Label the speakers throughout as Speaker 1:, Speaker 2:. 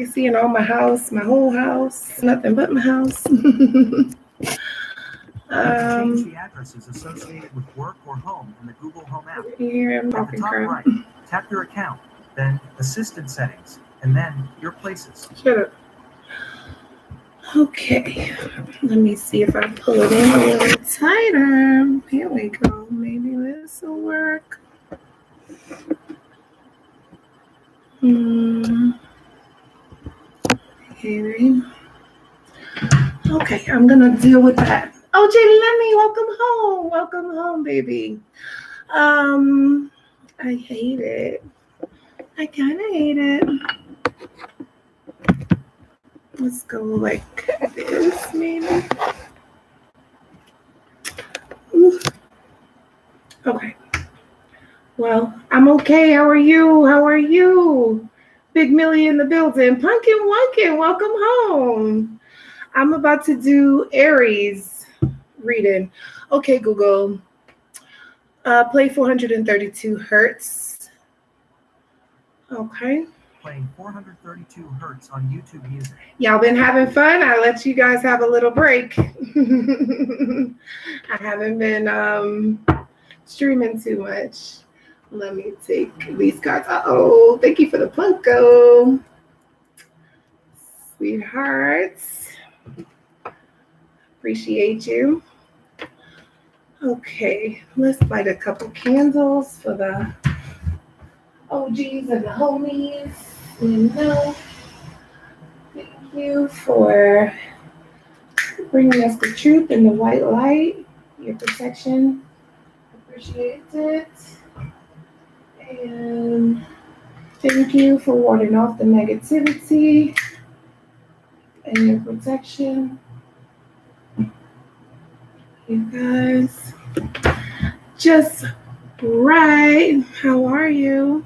Speaker 1: seeing all my house, my whole house, nothing but my house.
Speaker 2: Change the addresses associated with work or home in the Google Home app.
Speaker 1: Here I'm
Speaker 2: At the
Speaker 1: talking
Speaker 2: top
Speaker 1: crap.
Speaker 2: right, tap your account, then Assistant Settings, and then Your Places.
Speaker 1: Shut up. Okay, let me see if I pull it in a little tighter. Here we go. Maybe this will work. Okay, I'm gonna deal with that. OJ Lemmy, welcome home. Welcome home, baby. I hate it. I kind of hate it. Let's go like this, maybe. Ooh. Okay. Well, I'm okay. How are you? How are you? Big Millie in the building. Pumpkin Wunkin, welcome home. I'm about to do Aries reading. Okay, Google. Play 432 hertz. Okay.
Speaker 2: Playing 432 hertz on YouTube Music.
Speaker 1: Y'all been having fun? I let you guys have a little break. I haven't been streaming too much. Let me take these cards. Uh-oh, thank you for the Punko. Sweethearts. Appreciate you. Okay, let's light a couple candles for the OGs and the homies. Thank you for bringing us the truth and the white light, your protection. Appreciate it. And thank you for warding off the negativity and your protection. You guys, just right. How are you?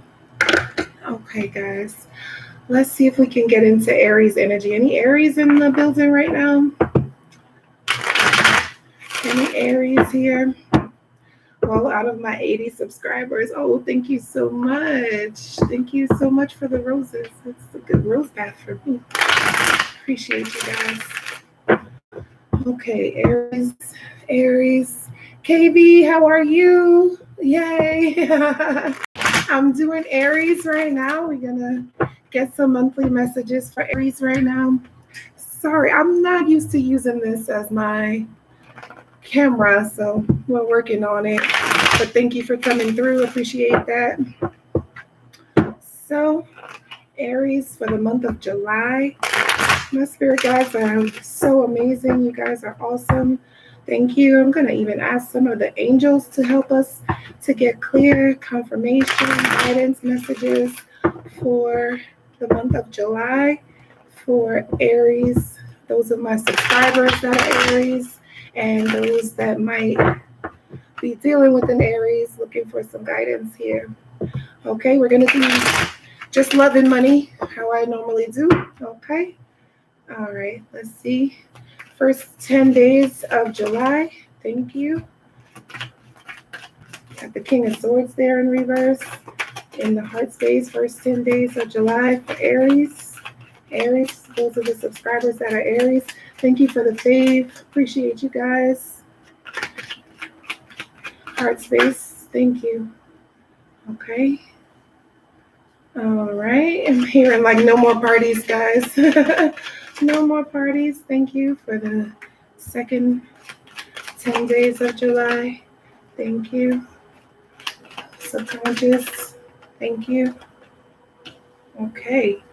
Speaker 1: Okay, guys. Let's see if we can get into Aries energy. Any Aries in the building right now? Any Aries here? Well, out of my 80 subscribers, oh, thank you so much. Thank you so much for the roses. It's a good rose bath for me. Appreciate you guys. Okay, Aries. KB, how are you? Yay. I'm doing Aries right now. We're going to get some monthly messages for Aries right now. Sorry, I'm not used to using this as my camera, so we're working on it. But thank you for coming through. Appreciate that. So, Aries for the month of July. My spirit guides are so amazing. You guys are awesome. Thank you. I'm going to even ask some of the angels to help us to get clear confirmation, guidance messages for the month of July for Aries. Those of my subscribers that are Aries and those that might be dealing with an Aries, looking for some guidance here. Okay, we're going to do just love and money, how I normally do. Okay. All right, let's see. First 10 days of July. Thank you. Got the King of Swords there in reverse. In the heart space, first 10 days of July for Aries. Aries, those are the subscribers that are Aries. Thank you for the fave. Appreciate you guys. Heart space, thank you. Okay. All right. I'm hearing like no more parties, guys. No more parties. Thank you for the second 10 days of July. Thank you. Subconscious. Thank you. Okay.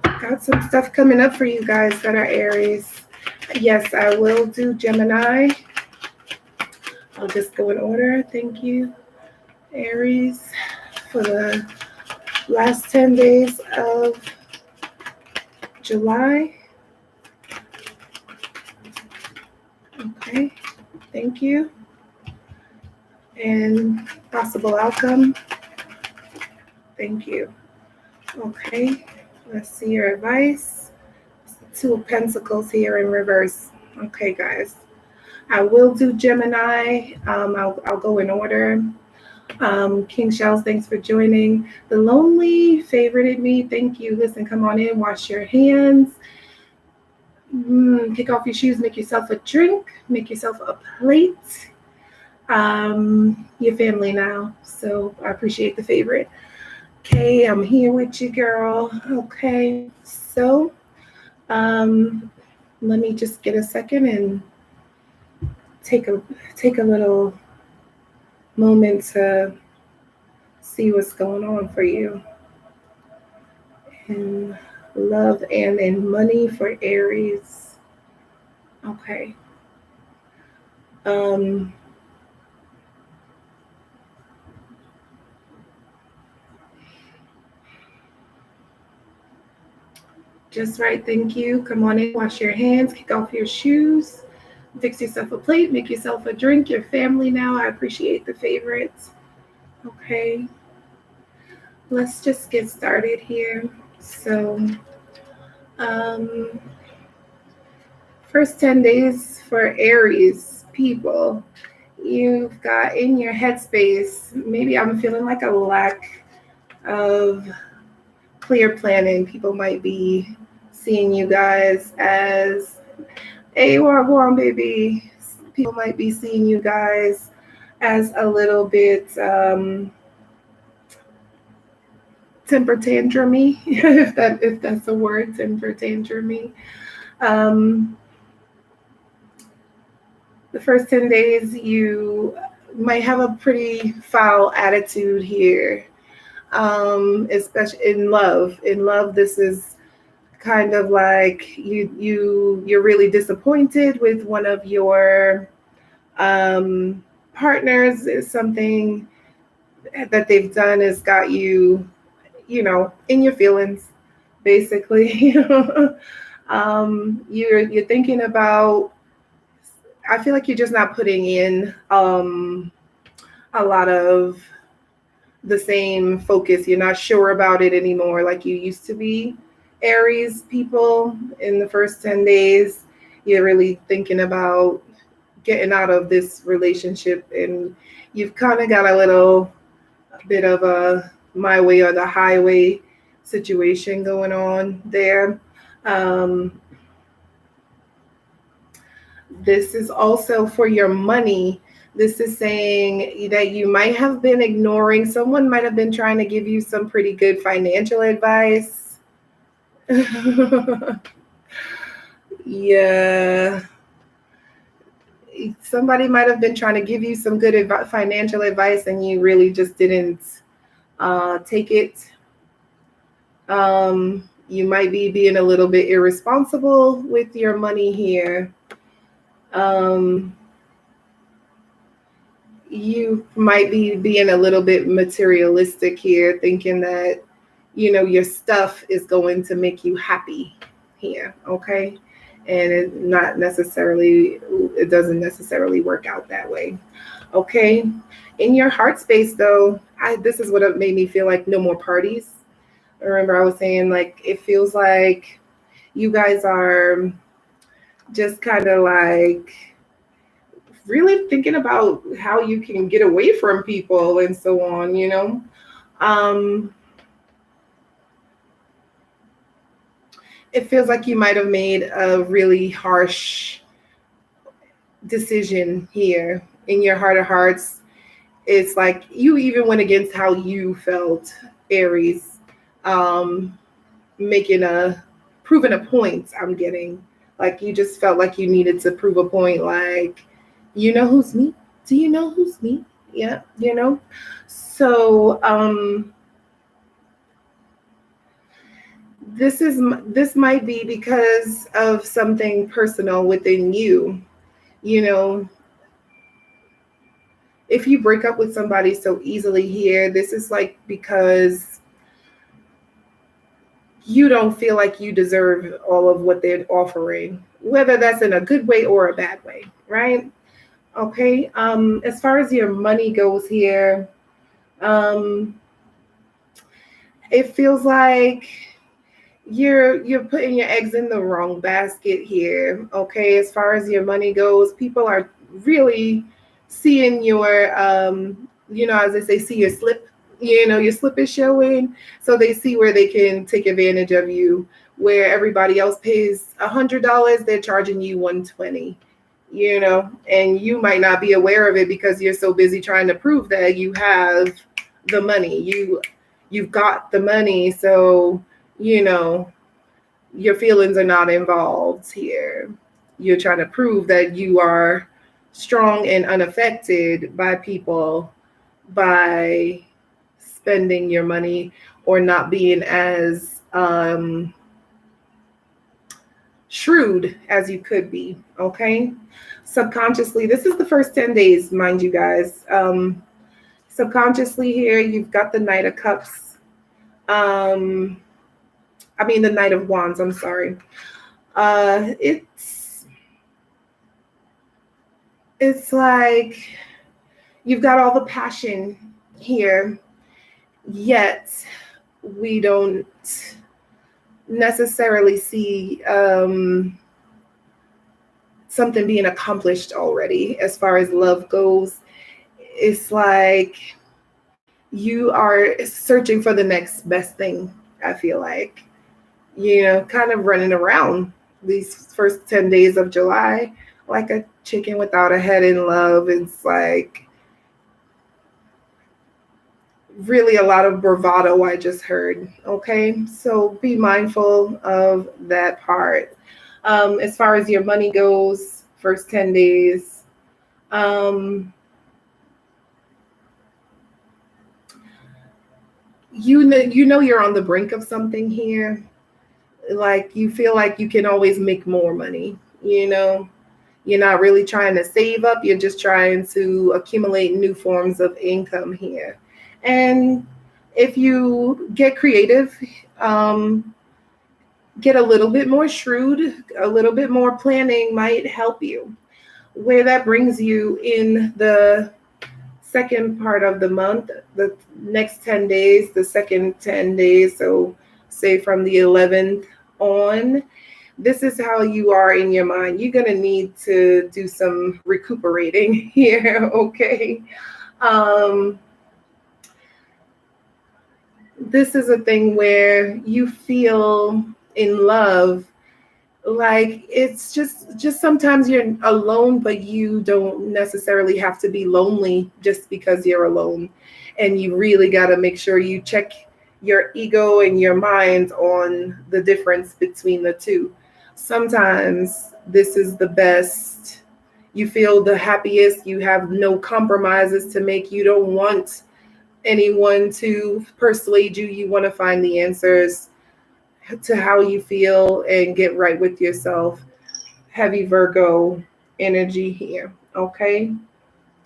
Speaker 1: Got some stuff coming up for you guys that are Aries. Yes, I will do Gemini. I'll just go in order. Thank you. Aries for the last 10 days of July. Okay, thank you. And possible outcome. Thank you. Okay, let's see your advice. It's the Two of Pentacles here in reverse. Okay, guys. I will do Gemini. I'll go in order. King Shells, thanks for joining. The Lonely favorited me. Thank you. Listen, come on in, wash your hands, kick off your shoes, make yourself a drink, make yourself a plate. Your family now. So I appreciate the favorite. Okay, I'm here with you, girl. Okay, so let me just get a second and take a little moment to see what's going on for you. In love and in money for Aries. Okay. Um, just right, thank you. Come on in, wash your hands, kick off your shoes, fix yourself a plate, make yourself a drink. Your family now. I appreciate the favorites. Okay. Let's just get started here. So, um, first 10 days for Aries people, you've got in your headspace, maybe I'm feeling like a lack of clear planning. People might be seeing you guys as a wagwan baby. People might be seeing you guys as a little bit temper tantrumy, if that's a word, temper tantrumy. Um, the first 10 days, you might have a pretty foul attitude here, especially in love. In love, this is kind of like you're really disappointed with one of your partners. Is something that they've done has got you, in your feelings, basically. You're thinking about. I feel like you're just not putting in a lot of the same focus. You're not sure about it anymore like you used to be. Aries people, in the first 10 days, you're really thinking about getting out of this relationship, and you've kind of got a little bit of a my way or the highway situation going on there. Um, this is also for your money. This is saying that you might have been ignoring, someone might have been trying to give you some pretty good financial advice. Yeah. Somebody might have been trying to give you some good financial advice, and you really just didn't take it. You might be being a little bit irresponsible with your money here. Um, you might be being a little bit materialistic here, thinking that, your stuff is going to make you happy here, okay? And it doesn't necessarily work out that way, okay? In your heart space, though, this is what made me feel like no more parties. Remember, I was saying, like, it feels like you guys are just kind of like really thinking about how you can get away from people and so on. It feels like you might have made a really harsh decision here. In your heart of hearts, it's like you even went against how you felt, Aries. um Proving a point. I'm getting like you just felt like you needed to prove a point, like, who's me? Do you know who's me? Yeah. So this might be because of something personal within you. you know if you break up with somebody so easily here, this is like because you don't feel like you deserve all of what they're offering, whether that's in a good way or a bad way, right? Okay. As far as your money goes here, um, it feels like you're putting your eggs in the wrong basket here. Okay. As far as your money goes, people are really seeing as they say, see your slip. Your slip is showing, so they see where they can take advantage of you. Where everybody else pays $100, they're charging you 120. And you might not be aware of it because you're so busy trying to prove that you have the money. You've got the money, so your feelings are not involved here. You're trying to prove that you are strong and unaffected by people by spending your money or not being as shrewd as you could be. Okay. Subconsciously, this is the first 10 days, mind you guys. Subconsciously, here, you've got the Knight of Cups. The Knight of Wands, I'm sorry. It's like you've got all the passion here, yet we don't necessarily see something being accomplished already as far as love goes. It's like you are searching for the next best thing, I feel like. Kind of running around these first 10 days of July like a chicken without a head in love. It's like really a lot of bravado I just heard. Okay, so be mindful of that part. As far as your money goes, first 10 days, you know you're on the brink of something here. Like you feel like you can always make more money. You're not really trying to save up. You're just trying to accumulate new forms of income here. And if you get creative, get a little bit more shrewd, a little bit more planning might help you. Where that brings you in the second part of the month, the next 10 days, the second 10 days, so say from the 11th on, this is how you are in your mind. You're going to need to do some recuperating here, okay? This is a thing where you feel in love, like it's just sometimes you're alone, but you don't necessarily have to be lonely just because you're alone. And you really got to make sure you check your ego and your mind on the difference between the two. Sometimes this is the best. You feel the happiest. You have no compromises to make. You don't want anyone to persuade you. You want to find the answers to how you feel and get right with yourself. Heavy Virgo energy here, okay?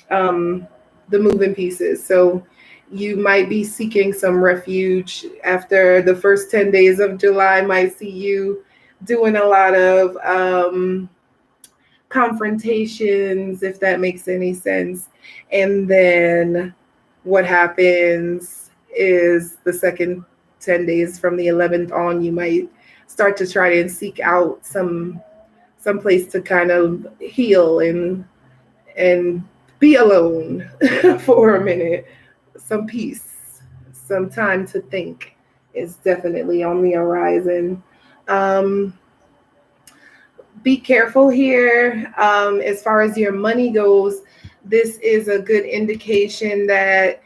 Speaker 1: The moving pieces. So you might be seeking some refuge after the first 10 days of July. Might see you doing a lot of confrontations, if that makes any sense. And then what happens is the second 10 days from the 11th on, you might start to try and seek out some place to kind of heal and be alone for a minute. Some peace, some time to think is definitely on the horizon. Be careful here. As far as your money goes, this is a good indication that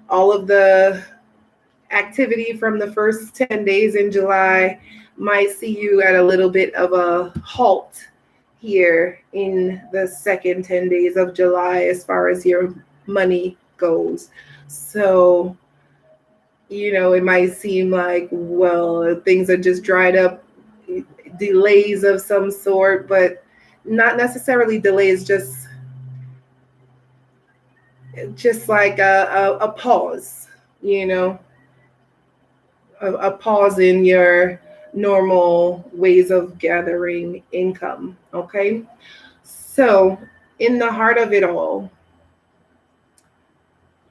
Speaker 1: all of the activity from the first 10 days in July might see you at a little bit of a halt here in the second 10 days of July as far as your money goes. So, it might seem like, well, things are just dried up, delays of some sort, but not necessarily delays, just like a pause, a pause in your normal ways of gathering income. Okay. So, in the heart of it all,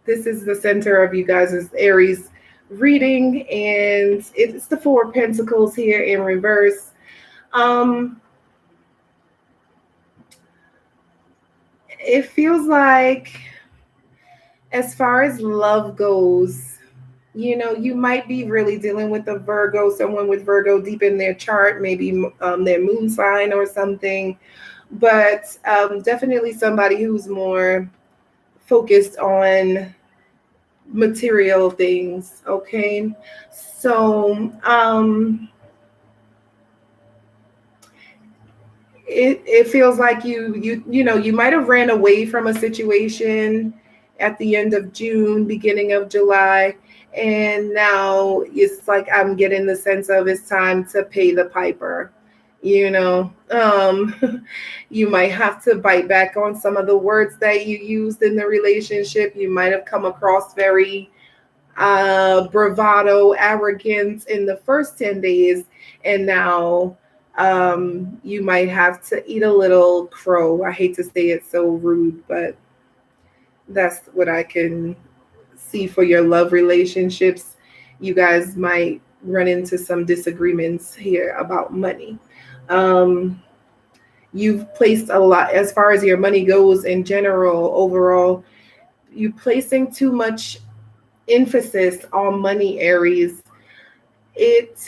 Speaker 1: this is the center of you guys' Aries reading, and it's the Four of Pentacles here in reverse. It feels like As far as love goes, you might be really dealing with a Virgo, someone with Virgo deep in their chart, maybe their moon sign or something, but definitely somebody who's more focused on material things. Okay, so it feels like you might have ran away from a situation at the end of June, beginning of July, and now it's like I'm getting the sense of it's time to pay the piper. You might have to bite back on some of the words that you used in the relationship. You might have come across very bravado, arrogance in the first 10 days, and now you might have to eat a little crow. I hate to say it so rude, but that's what I can see for your love relationships. You guys might run into some disagreements here about money. Um, you've placed a lot, as far as your money goes in general, overall, you placing too much emphasis on money, Aries. It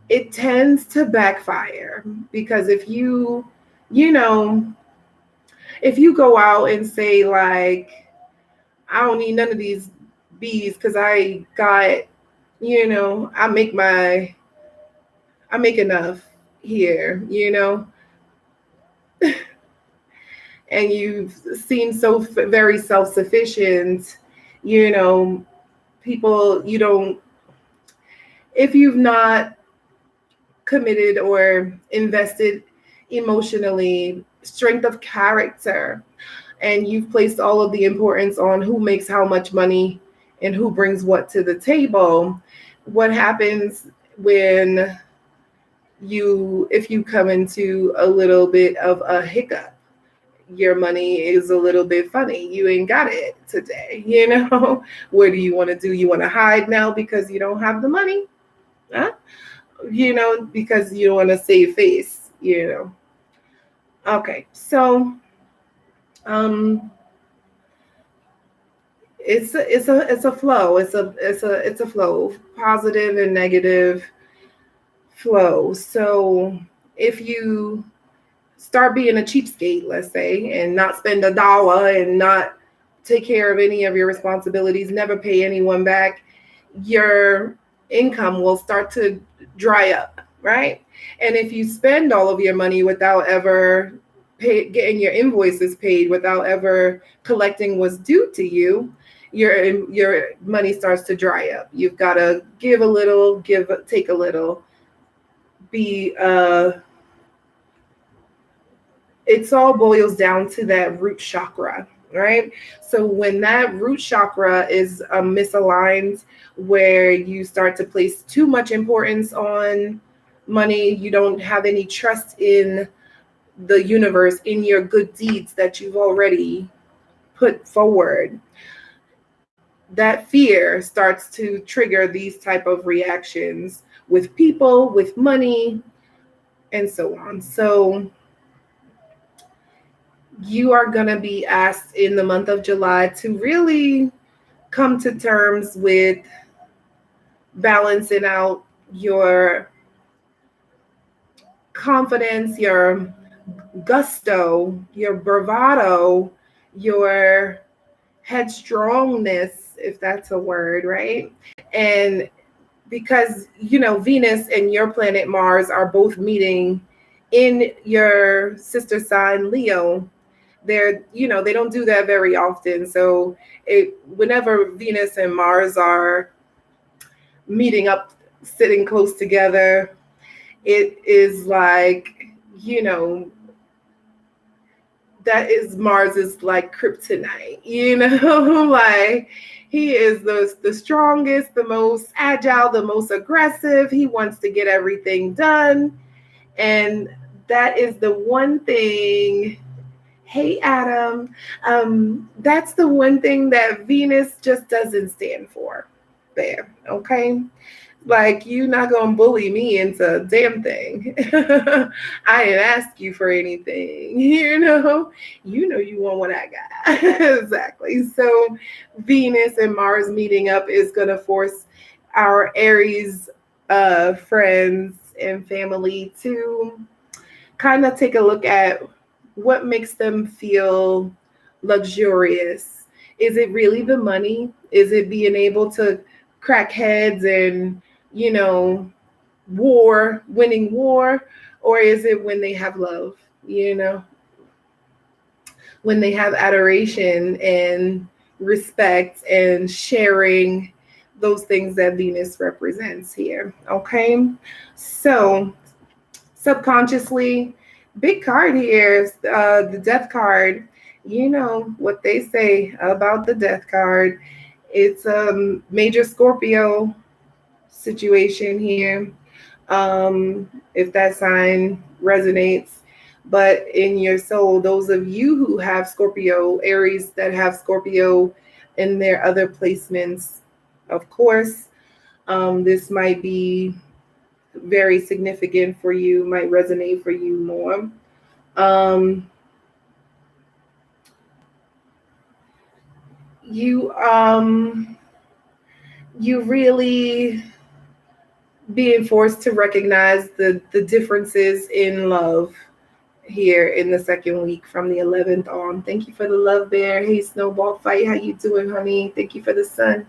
Speaker 1: it tends to backfire, because you know if you go out and say like, I don't need none of these bees because I got, I make enough here, and you seem so very self-sufficient, you know people, you don't, if you've not committed or invested emotionally, strength of character, and you've placed all of the importance on who makes how much money and who brings what to the table, what happens when if you come into a little bit of a hiccup? Your money is a little bit funny. You ain't got it today, What do you want to do? You want to hide now because you don't have the money? Huh? Because you don't want to save face. Okay, so um it's a flow. It's a flow, positive and negative flow. So if you start being a cheapskate, let's say, and not spend a dollar and not take care of any of your responsibilities, never pay anyone back, your income will start to dry up, right? And if you spend all of your money without ever getting your invoices paid, without ever collecting what's due to you, your money starts to dry up. You've got to give a little, take a little, be it's all boils down to that root chakra, right? So when that root chakra is misaligned, where you start to place too much importance on money, you don't have any trust in the universe, in your good deeds that you've already put forward, that fear starts to trigger these type of reactions with people, with money, and so on. So you are going to be asked in the month of July to really come to terms with balancing out your confidence, your gusto, your bravado, your headstrongness, if that's a word, right? And because, Venus and your planet Mars are both meeting in your sister sign, Leo. They don't do that very often. So whenever Venus and Mars are meeting up, sitting close together, it is like, you know that is Mars's like kryptonite, like he is the strongest, the most agile, the most aggressive. He wants to get everything done, and that is the one thing. Hey, Adam. That's the one thing that Venus just doesn't stand for. There, okay? Like, you not gonna bully me into a damn thing. I didn't ask you for anything, You know you want what I got. Exactly. So Venus and Mars meeting up is gonna force our Aries friends and family to kind of take a look at what makes them feel luxurious. Is it really the money? Is it being able to crack heads and, you know, winning war? Or is it when they have love, when they have adoration and respect and sharing those things that Venus represents here? Okay. So subconsciously, big card here, the death card. You know what they say about the death card. It's a major Scorpio situation here. If that sign resonates, but in your soul, those of you who have Scorpio, Aries that have Scorpio in their other placements, of course, this might be very significant for you, might resonate for you more. Um, you you really being forced to recognize the differences in love here in the second week from the 11th on. Thank you for the love there. Hey, Snowball Fight, how you doing, honey? Thank you for the sun.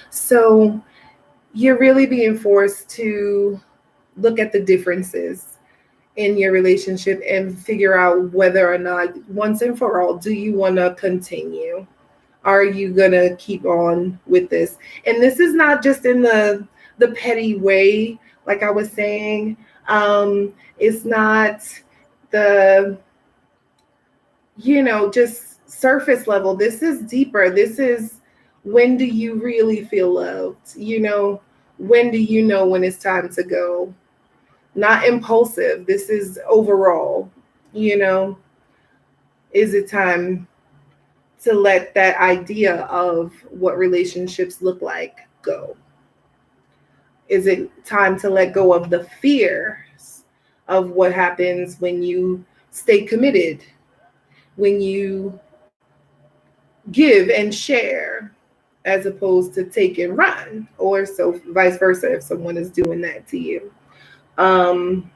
Speaker 1: So you're really being forced to look at the differences in your relationship and figure out whether or not, once and for all, do you want to continue? Are you going to keep on with this? And this is not just in the petty way, like I was saying. It's not the, just surface level. This is deeper. This is, when do you really feel loved? When do you know when it's time to go? Not impulsive. This is overall, you know, is it time to let that idea of what relationships look like go? Is it time to let go of the fears of what happens when you stay committed, when you give and share, as opposed to take and run, or so vice versa if someone is doing that to you? Um,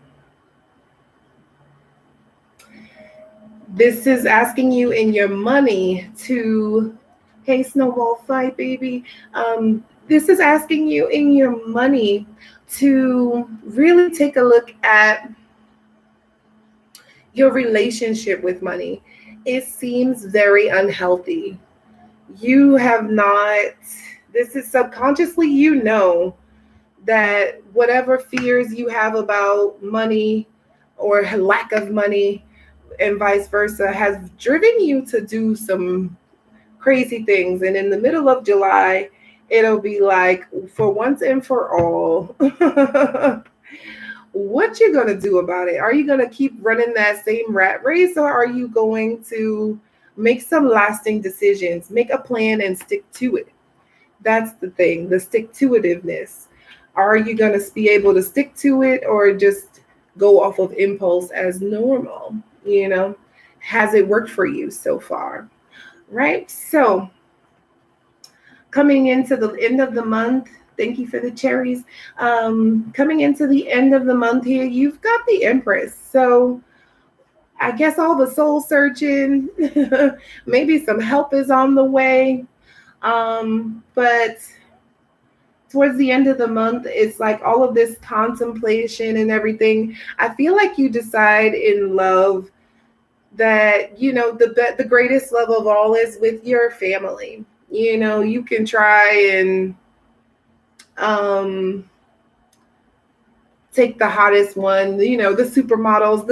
Speaker 1: This is asking you in your money to, hey, Snowball Fight, baby. This is asking you in your money to really take a look at your relationship with money. It seems very unhealthy. You have not, this is subconsciously, that whatever fears you have about money or lack of money and vice versa has driven you to do some crazy things. And in the middle of July, it'll be like, for once and for all, what you gonna do about it? Are you gonna keep running that same rat race, or are you going to make some lasting decisions, make a plan and stick to it? That's the thing, the stick to itiveness. Are you gonna be able to stick to it, or just go off of impulse as normal? Has it worked for you so far? Right? So coming into the end of the month, thank you for the cherries. Coming into the end of the month here, you've got the Empress. So I guess all the soul searching, maybe some help is on the way. But towards the end of the month, it's like all of this contemplation and everything. I feel like you decide in love that the greatest love of all is with your family. You can try and take the hottest one, the supermodels,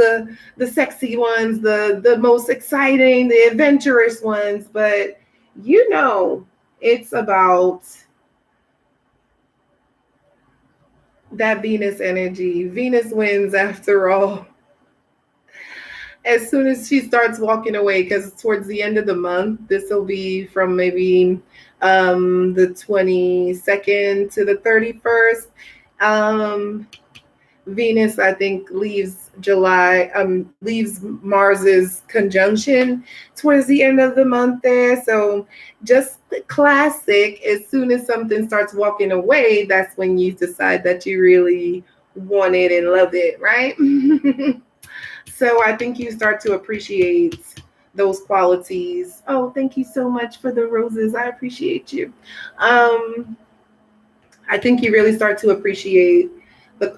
Speaker 1: the sexy ones, the most exciting, the adventurous ones, but it's about that Venus energy. Venus wins after all. As soon as she starts walking away, because towards the end of the month, this will be from maybe the 22nd to the 31st. Um, Venus, I think, leaves Mars's conjunction towards the end of the month there. So just classic. As soon as something starts walking away, that's when you decide that you really want it and love it, right? So I think you start to appreciate those qualities. Oh, thank you so much for the roses. I appreciate you. Um, I think you really start to appreciate the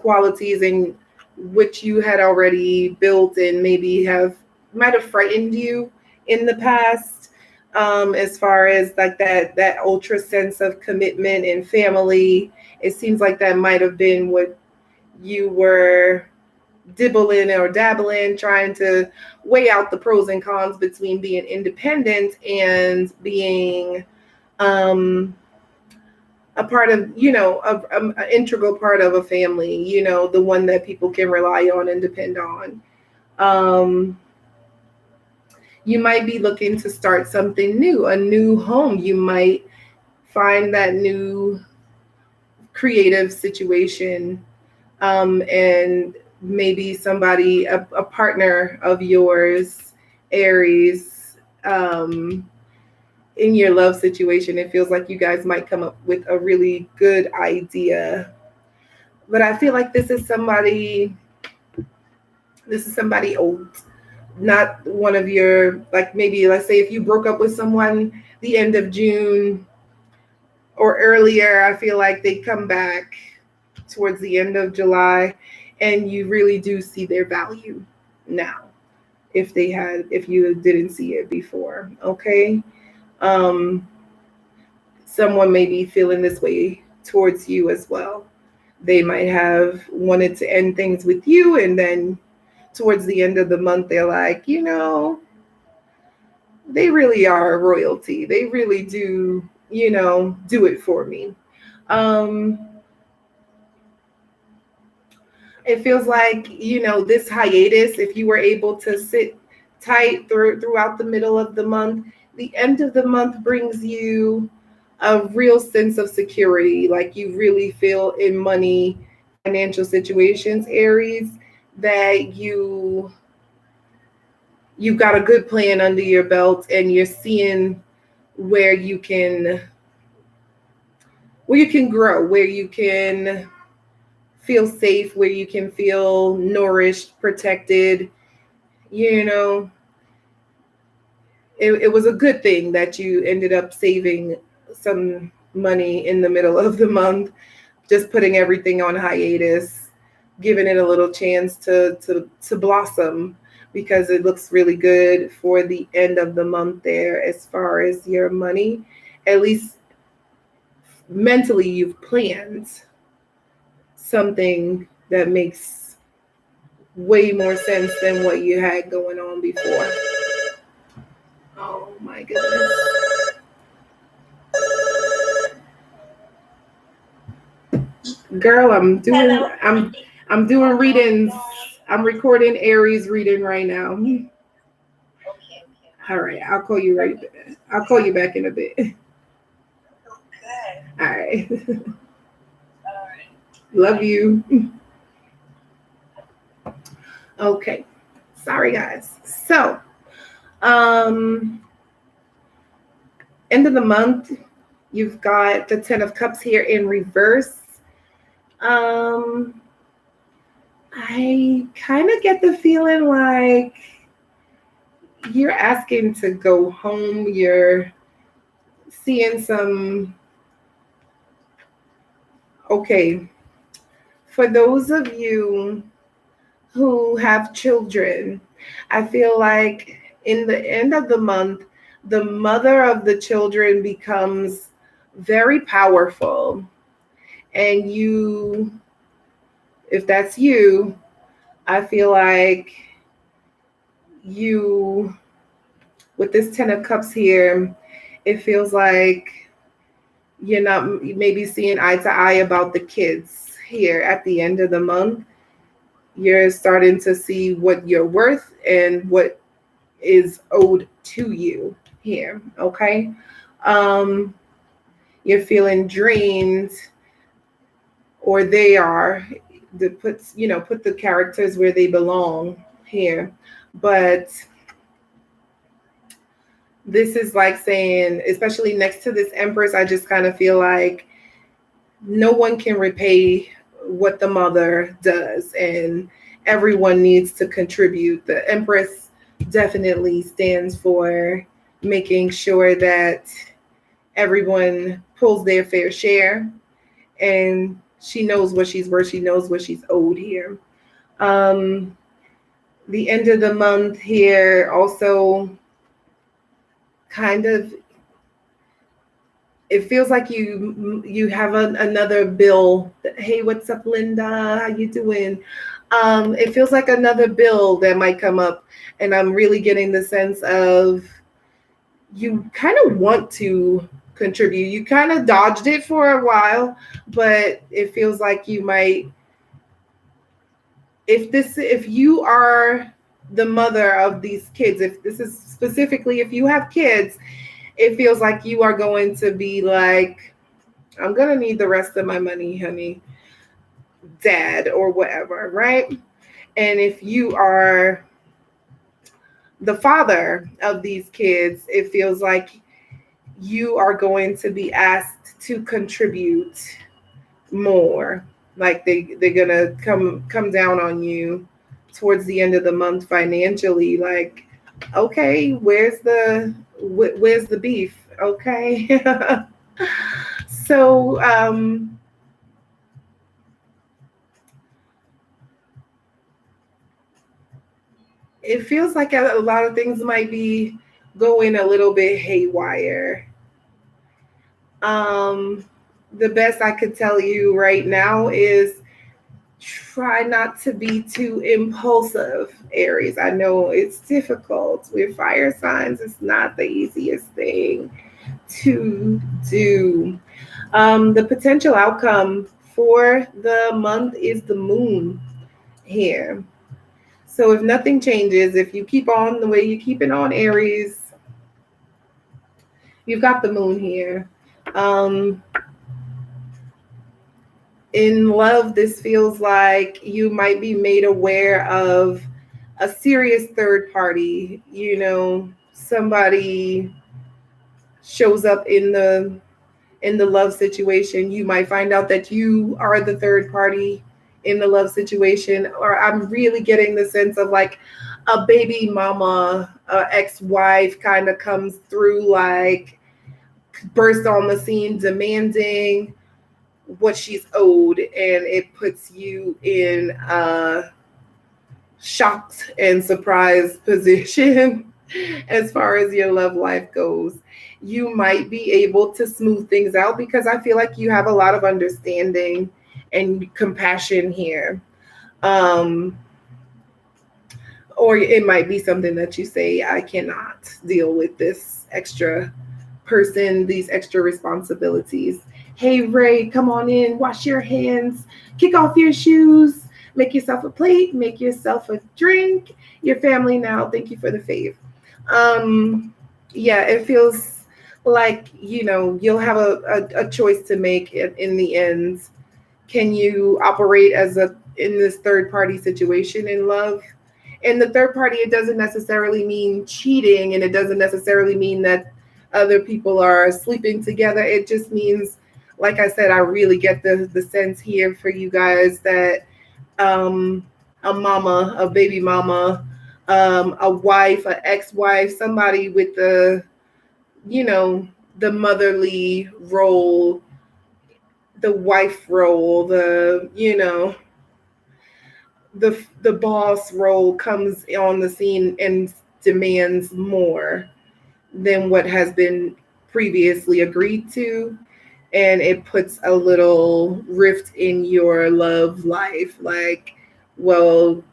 Speaker 1: qualities in which you had already built and maybe have might have frightened you in the past, as far as like that ultra sense of commitment and family. It seems like that might have been what you were dibbling or dabbling, trying to weigh out the pros and cons between being independent and being um, a part of, an integral part of a family, the one that people can rely on and depend on. Um, you might be looking to start something new, a new home. You might find that new creative situation, and maybe somebody, a partner of yours, Aries, in your love situation. It feels like you guys might come up with a really good idea. But I feel like this is somebody old, not one of your, like, maybe let's say if you broke up with someone the end of June or earlier, I feel like they come back towards the end of July and you really do see their value now, if you didn't see it before. Okay. um Someone may be feeling this way towards you as well. They might have wanted to end things with you, and then towards the end of the month, they're like, they really are royalty. They really do, do it for me. Um, it feels like, this hiatus, if you were able to sit tight throughout the middle of the month, the end of the month brings you a real sense of security. Like you really feel in money, financial situations, Aries, that you've got a good plan under your belt and you're seeing where you can grow, where you can feel safe, where you can feel nourished, protected. You know, it was a good thing that you ended up saving some money in the middle of the month, just putting everything on hiatus, giving it a little chance to blossom, because it looks really good for the end of the month there as far as your money. At least mentally, you've planned something that makes way more sense than what you had going on before. Oh my goodness. Girl, I'm doing readings. I'm recording Aries reading right now. All right, I'll call you right back. I'll call you back in a bit. All right. Love you. Okay. Sorry guys. So, um end of the month, you've got the 10 of Cups here in reverse. Um I kind of get the feeling like you're asking to go home. You're seeing some, okay, for those of you who have children, I feel like in the end of the month, the mother of the children becomes very powerful. And you, if that's you, I feel like you, with this 10 of Cups here, it feels like you're not maybe seeing eye to eye about the kids here at the end of the month. You're starting to see what you're worth and what is owed to you here. Okay. um you're feeling drained or they are, to put the characters where they belong here. But this is like saying, especially next to this Empress, I just kind of feel like no one can repay what the mother does, and everyone needs to contribute. The Empress definitely stands for making sure that everyone pulls their fair share, and she knows what she's worth. She knows what she's owed here. Um, the end of the month here also kind of, it feels like you have another bill. Hey, what's up, Linda? How you doing? It feels like another bill that might come up, and I'm really getting the sense of you kind of want to contribute. You kind of dodged it for a while, but it feels like you might, if you are the mother of these kids, if this is specifically if you have kids, it feels like you are going to be like, I'm gonna need the rest of my money, honey, dad, or whatever, right? And if you are the father of these kids, it feels like you are going to be asked to contribute more. Like they're gonna come down on you towards the end of the month financially. Like, okay, where's the beef? Okay. So it feels like a lot of things might be going a little bit haywire. Um, the best I could tell you right now is try not to be too impulsive, Aries. I know it's difficult with fire signs, it's not the easiest thing to do. The potential outcome for the month is the moon here. So if nothing changes, if you keep on the way you keep it on, Aries, you've got the moon here. Um, in love, this feels like you might be made aware of a serious third party. Somebody shows up in the love situation. You might find out that you are the third party in the love situation, or I'm really getting the sense of like a baby mama, ex-wife kind of comes through, like burst on the scene demanding what she's owed, and it puts you in a shocked and surprised position as far as your love life goes. You might be able to smooth things out because I feel like you have a lot of understanding and compassion here. Um, or it might be something that you say, I cannot deal with this extra person, these extra responsibilities. Hey, Ray, come on in, wash your hands, kick off your shoes, make yourself a plate, make yourself a drink. Your family now. Thank you for the fave. Yeah, it feels like, you'll have a choice to make in the end. Can you operate in this third party situation in love? And the third party, it doesn't necessarily mean cheating, and it doesn't necessarily mean that other people are sleeping together. It just means, like I said, I really get the sense here for you guys that um, a mama, a baby mama, a wife, an ex-wife, somebody with you know, the motherly role, the wife role, the boss role comes on the scene and demands more than what has been previously agreed to, and it puts a little rift in your love life. Like, well,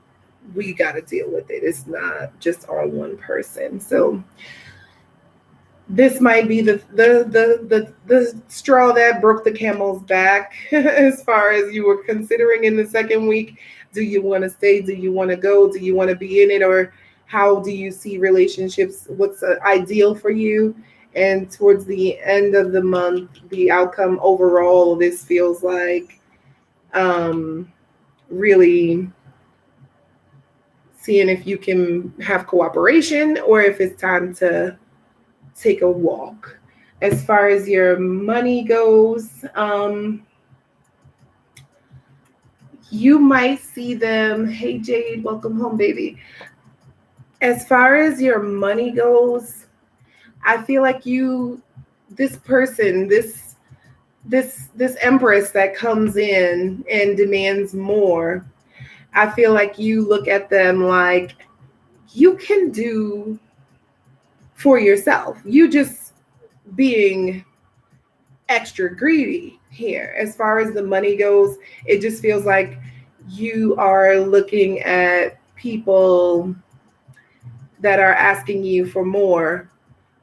Speaker 1: we got to deal with it. It's not just on one person. So this might be the straw that broke the camel's back as far as you were considering in the second week. Do you want to stay? Do you want to go? Do you want to be in it? Or how do you see relationships? What's ideal for you? And towards the end of the month, the outcome overall, this feels like Really seeing if you can have cooperation or if it's time to take a walk. As far as your money goes, you might see them. Hey Jade, welcome home, baby. As far as your money goes, I feel like this person, this empress that comes in and demands more, I feel like you look at them like you can do for yourself. You just being extra greedy here. As far as the money goes, it just feels like you are looking at people that are asking you for more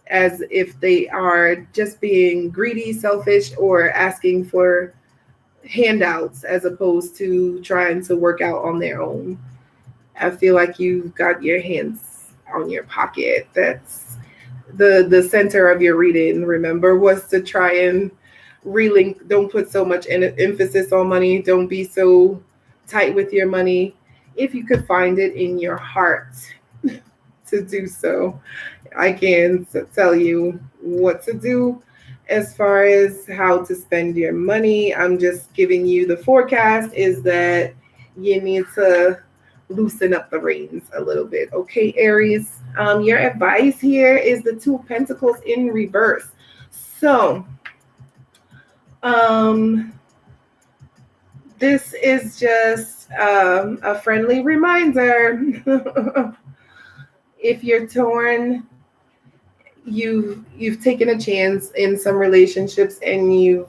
Speaker 1: as if they are just being greedy, selfish, or asking for handouts as opposed to trying to work out on their own. I feel like you've got your hands on your pocket. That's the center of your reading. Remember, was to try and relink. Don't put so much emphasis on money. Don't be so tight with your money. If you could find it in your heart to do so, I can tell you what to do as far as how to spend your money. I'm just giving you the forecast is that you need to loosen up the reins a little bit. Okay, Aries. Your advice here is the Two of Pentacles in reverse. So, this is just a friendly reminder. If you're torn, you've taken a chance in some relationships and you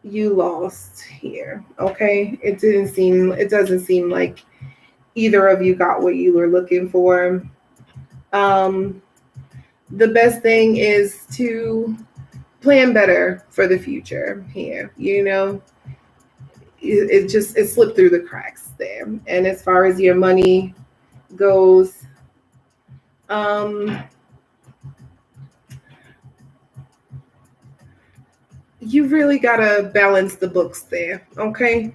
Speaker 1: lost here. Okay, it doesn't seem like either of you got what you were looking for. The best thing is to plan better for the future here. It slipped through the cracks there. And as far as your money goes, you really gotta balance the books there. Okay,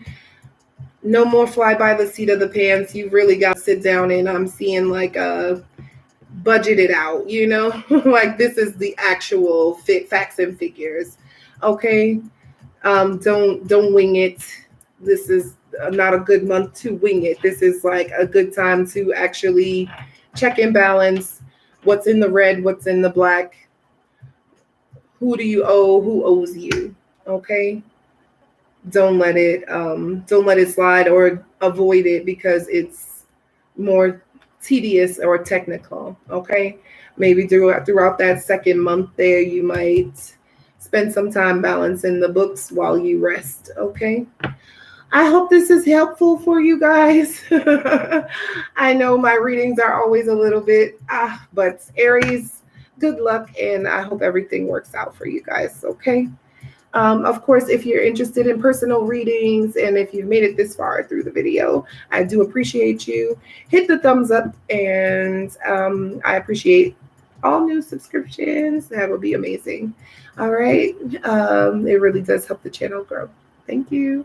Speaker 1: no more fly by the seat of the pants. You really got to sit down and I'm seeing like budget it out, like this is the actual facts and figures. Okay, don't wing it. This is not a good month to wing it. This is like a good time to actually check and balance what's in the red, what's in the black. Who do you owe? Who owes you? Okay, don't let it slide or avoid it because it's more tedious or technical. Okay, maybe throughout that second month there you might spend some time balancing the books while you rest. Okay, I hope this is helpful for you guys. I know my readings are always a little bit but Aries, good luck and I hope everything works out for you guys. Okay, of course, if you're interested in personal readings and if you've made it this far through the video, I do appreciate you. Hit the thumbs up and I appreciate all new subscriptions. That would be amazing. All right. It really does help the channel grow. Thank you.